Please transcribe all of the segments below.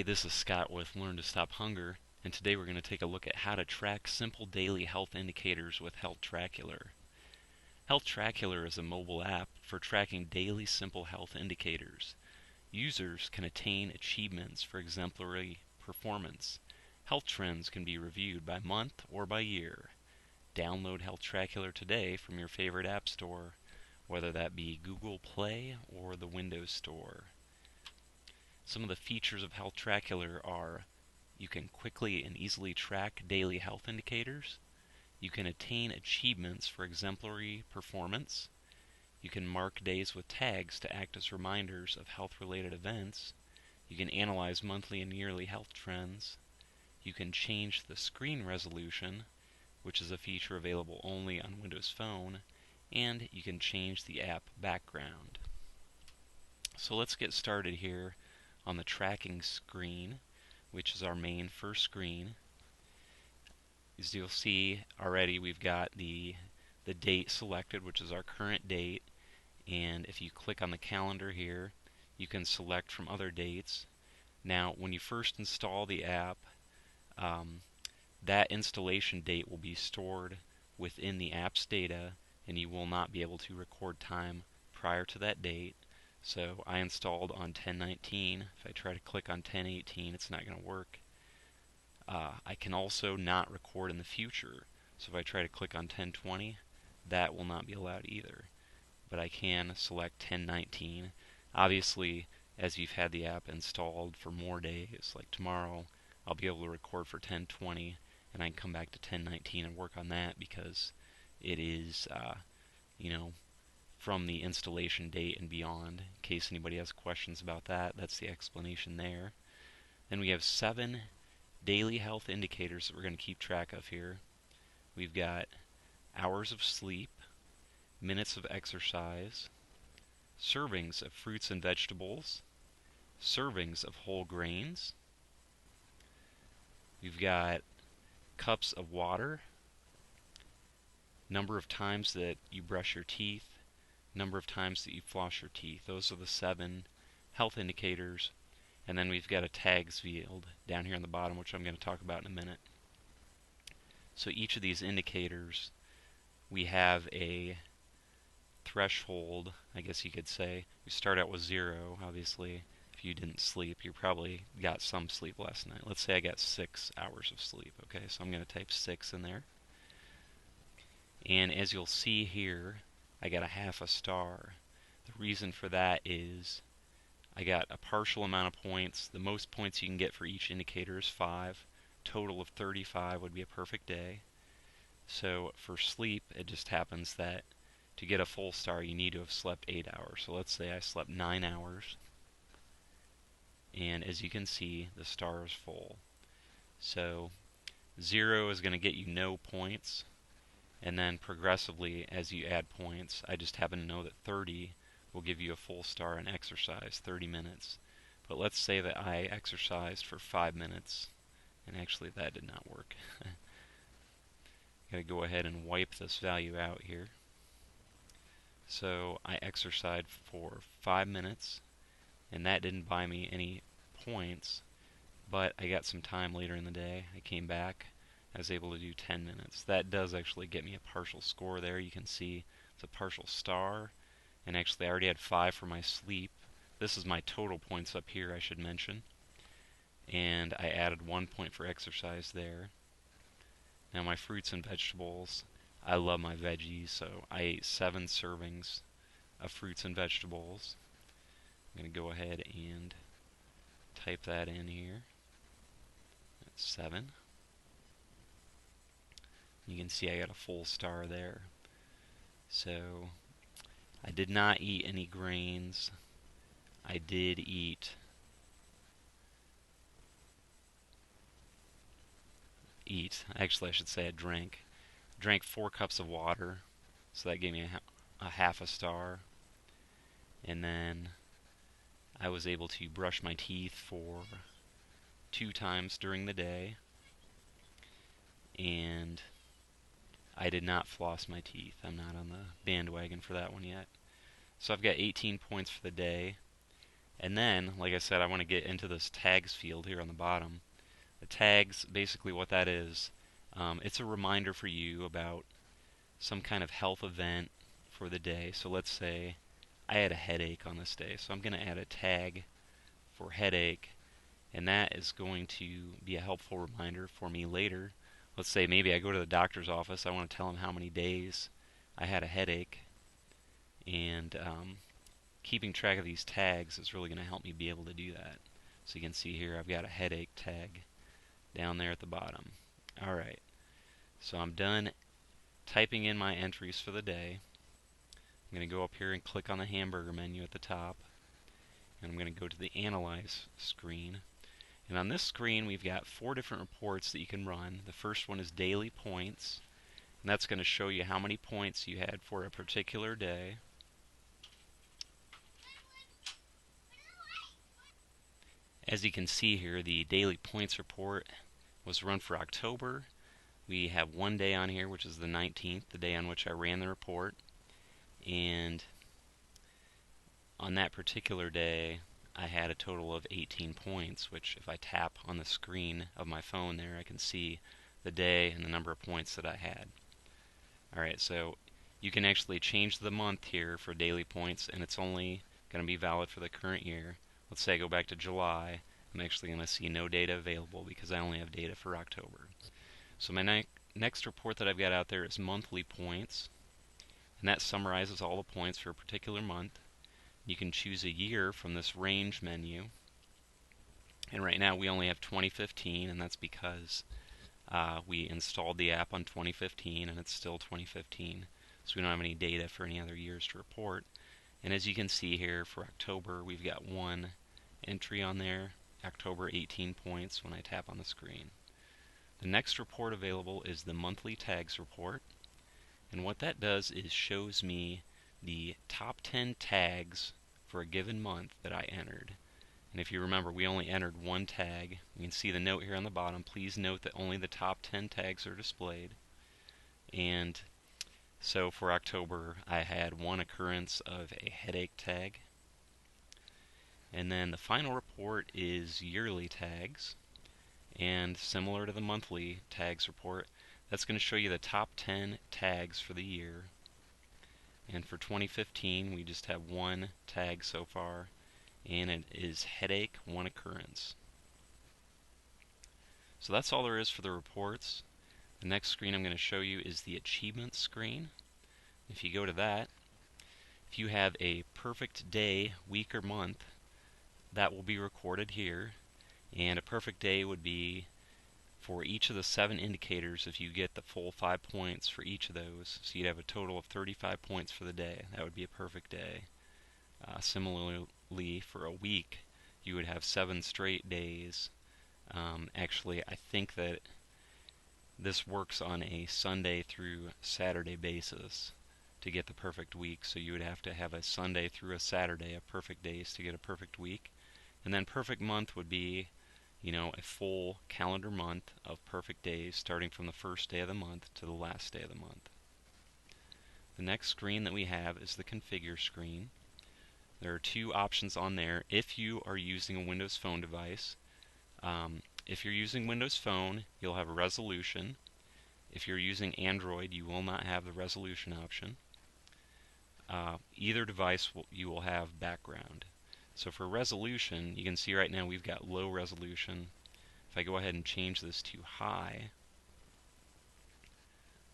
This is Scott with Learn to Stop Hunger, and today we're going to take a look at how to track simple daily health indicators with Healthtrackular. Healthtrackular is a mobile app for tracking daily simple health indicators. Users can attain achievements for exemplary performance. Health trends can be reviewed by month or by year. Download Healthtrackular today from your favorite app store, whether that be Google Play or the Windows Store. Some of the features of Healthtrackular are: you can quickly and easily track daily health indicators. You can attain achievements for exemplary performance. You can mark days with tags to act as reminders of health-related events. You can analyze monthly and yearly health trends. You can change the screen resolution, which is a feature available only on Windows Phone, and you can change the app background. So let's get started here on the tracking screen, which is our main first screen. As you'll see already, we've got the date selected, which is our current date, and if you click on the calendar here, you can select from other dates. Now, when you first install the app, that installation date will be stored within the app's data, and you will not be able to record time prior to that date. So I installed on 10/19. If I try to click on 10/18, it's not going to work. I can also not record in the future. So if I try to click on 10/20, that will not be allowed either. But I can select 10/19. Obviously, as you've had the app installed for more days, like tomorrow, I'll be able to record for 10/20, and I can come back to 10/19 and work on that because it is, from the installation date and beyond. In case anybody has questions about that, that's the explanation there. Then we have 7 daily health indicators that we're going to keep track of here. We've got hours of sleep, minutes of exercise, servings of fruits and vegetables, servings of whole grains. We've got cups of water, number of times that you brush your teeth, number of times that you floss your teeth. Those are the 7 health indicators. And then we've got a tags field down here on the bottom, which I'm going to talk about in a minute. So each of these indicators, we have a threshold, I guess you could say. We start out with 0, obviously. If you didn't sleep, you probably got some sleep last night. Let's say I got 6 hours of sleep. Okay, so I'm going to type 6 in there. And as you'll see here, I got a half a star. The reason for that is I got a partial amount of points. The most points you can get for each indicator is 5. Total of 35 would be a perfect day. So for sleep, it just happens that to get a full star, you need to have slept 8 hours. So let's say I slept 9 hours. And as you can see, the star is full. So 0 is going to get you no points. And then progressively, as you add points, I just happen to know that 30 will give you a full star in exercise, 30 minutes. But let's say that I exercised for 5 minutes, and actually that did not work. Gotta go ahead and wipe this value out here. So I exercised for 5 minutes, and that didn't buy me any points, but I got some time later in the day. I came back. I was able to do 10 minutes. That does actually get me a partial score there. You can see it's a partial star. And actually I already had 5 for my sleep. This is my total points up here, I should mention. And I added 1 point for exercise there. Now my fruits and vegetables, I love my veggies, so I ate 7 servings of fruits and vegetables. I'm going to go ahead and type that in here. That's 7. You can see I got a full star there. So I did not eat any grains. I did eat actually I should say I drank 4 cups of water, so that gave me a half a star. And then I was able to brush my teeth for 2 times during the day, and I did not floss my teeth. I'm not on the bandwagon for that one yet. So I've got 18 points for the day. And then, like I said, I want to get into this tags field here on the bottom. The tags, basically what that is, it's a reminder for you about some kind of health event for the day. So let's say I had a headache on this day, so I'm going to add a tag for headache, and that is going to be a helpful reminder for me later. Let's say maybe I go to the doctor's office, I want to tell them how many days I had a headache, and keeping track of these tags is really going to help me be able to do that. So you can see here I've got a headache tag down there at the bottom. Alright, so I'm done typing in my entries for the day. I'm going to go up here and click on the hamburger menu at the top, and I'm going to go to the Analyze screen. And on this screen we've got 4 different reports that you can run. The first one is daily points, and that's going to show you how many points you had for a particular day. As you can see here, the daily points report was run for October. We have one day on here, which is the 19th, the day on which I ran the report. And on that particular day, I had a total of 18 points, which if I tap on the screen of my phone there, I can see the day and the number of points that I had. Alright, so you can actually change the month here for daily points, and it's only going to be valid for the current year. Let's say I go back to July, I'm actually going to see no data available because I only have data for October. So my next report that I've got out there is monthly points, and that summarizes all the points for a particular month. You can choose a year from this range menu, and right now we only have 2015, and that's because we installed the app on 2015 and it's still 2015, so we don't have any data for any other years to report. And as you can see here, for October we've got one entry on there, October 18 points when I tap on the screen. The next report available is the monthly tags report, and what that does is shows me the top 10 tags for a given month that I entered. And if you remember, we only entered one tag. You can see the note here on the bottom. Please note that only the top 10 tags are displayed. And so for October, I had one occurrence of a headache tag. And then the final report is yearly tags. And similar to the monthly tags report, that's going to show you the top 10 tags for the year. And for 2015, we just have one tag so far, and it is headache, one occurrence. So that's all there is for the reports. The next screen I'm going to show you is the achievements screen. If you go to that, if you have a perfect day, week, or month, that will be recorded here. And a perfect day would be for each of the 7 indicators if you get the full 5 points for each of those. So you'd have a total of 35 points for the day. That would be a perfect day. Similarly, for a week, you would have 7 straight days. Actually, I think that this works on a Sunday through Saturday basis to get the perfect week. So you would have to have a Sunday through a Saturday of perfect days to get a perfect week. And then perfect month would be, a full calendar month of perfect days starting from the first day of the month to the last day of the month. The next screen that we have is the configure screen. There are 2 options on there if you are using a Windows Phone device. If you're using Windows Phone, you'll have a resolution. If you're using Android, you will not have the resolution option. Either device you will have background. So for resolution, you can see right now we've got low resolution. If I go ahead and change this to high,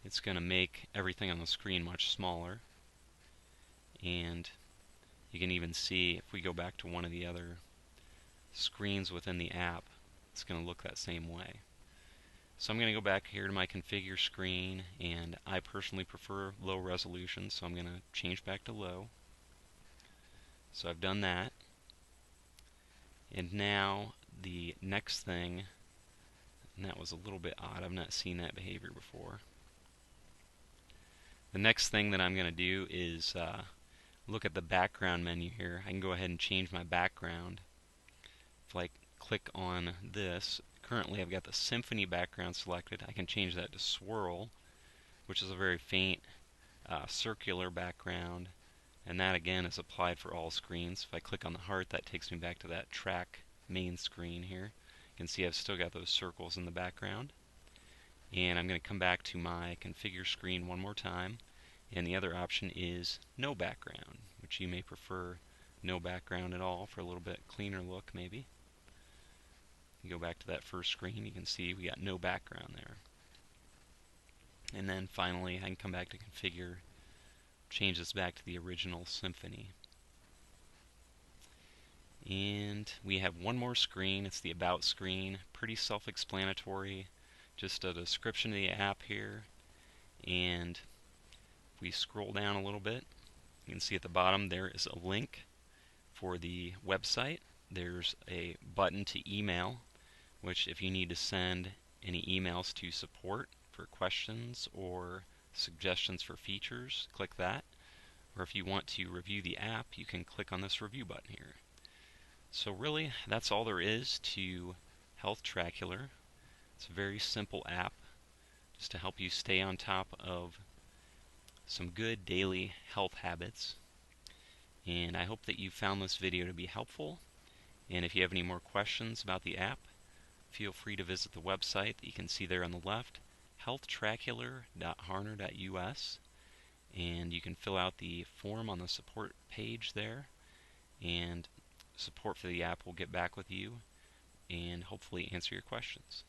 it's going to make everything on the screen much smaller. And you can even see, if we go back to one of the other screens within the app, it's going to look that same way. So I'm going to go back here to my configure screen, and I personally prefer low resolution, so I'm going to change back to low. So I've done that. And now the next thing, and that was a little bit odd, I've not seen that behavior before. The next thing that I'm going to do is look at the background menu here. I can go ahead and change my background. If I click on this, currently I've got the symphony background selected. I can change that to swirl, which is a very faint circular background, And that again is applied for all screens. If I click on the heart, that takes me back to that track main screen here. You can see I've still got those circles in the background. And I'm going to come back to my configure screen one more time. And the other option is no background, which you may prefer no background at all for a little bit cleaner look maybe. You go back to that first screen, you can see we got no background there. And then finally I can come back to configure, change this back to the original symphony. And we have one more screen, it's the About screen, pretty self-explanatory, just a description of the app here. And if we scroll down a little bit, you can see at the bottom there is a link for the website. There's a button to email, which if you need to send any emails to support for questions or suggestions for features, click that. Or if you want to review the app, you can click on this review button here. So really, that's all there is to Healthtrackular. It's a very simple app just to help you stay on top of some good daily health habits. And I hope that you found this video to be helpful. And if you have any more questions about the app, feel free to visit the website that you can see there on the left, healthtrackular.harner.us, and you can fill out the form on the support page there, and support for the app will get back with you and hopefully answer your questions.